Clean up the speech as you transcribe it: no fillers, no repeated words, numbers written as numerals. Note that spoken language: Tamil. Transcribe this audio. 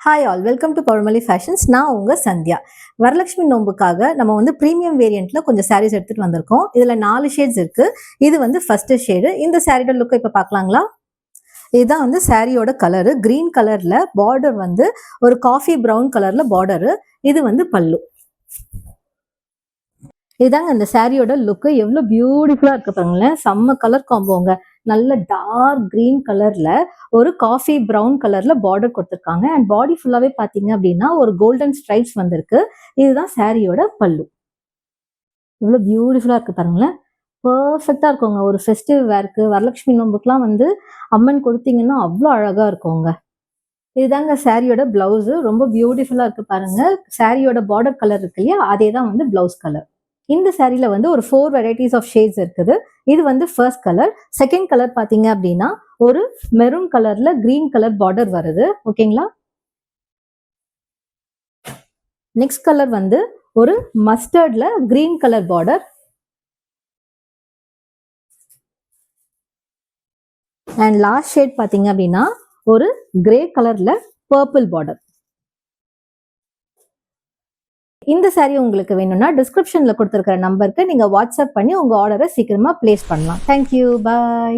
ஹாய் ஆல், வெல்கம் டு பவர்மலி ஃபேஷன்ஸ். நான் உங்கள் சந்தியா. வரலட்சுமி நோம்புக்காக நம்ம வந்து ப்ரீமியம் வேரியண்ட்டில் கொஞ்சம் சாரீஸ் எடுத்துகிட்டு வந்திருக்கோம். இதில் 4 ஷேட்ஸ் இருக்குது. இது வந்து ஃபஸ்ட்டு ஷேடு. இந்த சாரியோட லுக்கை இப்போ பார்க்கலாங்களா? இதுதான் வந்து சாரியோட கலரு. க்ரீன் கலரில் பார்டர் வந்து ஒரு காஃபி ப்ரௌன் கலரில் பார்டரு. இது வந்து பல்லு. இதுதாங்க இந்த சாரியோட லுக்கு. எவ்வளோ பியூட்டிஃபுல்லாக இருக்கு பாருங்களேன். செம்ம கலர் காம்போங்க. நல்ல டார்க் கிரீன் கலர்ல ஒரு காஃபி ப்ரௌன் கலர்ல பார்டர் கொடுத்துருக்காங்க. அண்ட் பாடி ஃபுல்லாவே பாத்தீங்க அப்படின்னா ஒரு கோல்டன் ஸ்ட்ரைப்ஸ் வந்திருக்கு. இதுதான் சாரியோட பல்லு. இவ்வளோ பியூட்டிஃபுல்லா இருக்கு பாருங்களேன். பர்ஃபெக்டா இருக்குங்க. ஒரு ஃபெஸ்டிவ் வேர்க்கு, வரலட்சுமி நோம்புக்குலாம் வந்து அம்மன் கொடுத்தீங்கன்னா அவ்வளோ அழகா இருக்குங்க. இதுதாங்க சாரியோட பிளவுஸ். ரொம்ப பியூட்டிஃபுல்லா இருக்கு பாருங்க. சாரியோட பார்டர் கலர் இருக்கு இல்லையா, அதே தான் வந்து பிளவுஸ் கலர். இந்த சாரியில வந்து ஒரு 4 வெரைட்டிஸ் ஆஃப் ஷேட்ஸ் இருக்குது. இது வந்து ஃபர்ஸ்ட் கலர். செகண்ட் கலர் பாத்தீங்க அப்படின்னா ஒரு மெரூன் கலர்ல கிரீன் கலர் பார்டர் வருது. ஓகேங்களா? நெக்ஸ்ட் கலர் வந்து ஒரு மஸ்டர்ட்ல green colour border. And last shade பாத்தீங்க அப்படின்னா ஒரு கிரே கலர்ல பர்பிள் பார்டர். இந்த சாரி உங்களுக்கு வேணும்னா டிஸ்கிரிப்ஷன்ல கொடுத்துருக்கிற நம்பருக்கு நீங்க வாட்ஸ்அப் பண்ணி உங்க ஆர்டரை சீக்கிரமா பிளேஸ் பண்ணலாம். தேங்க்யூ, பாய்.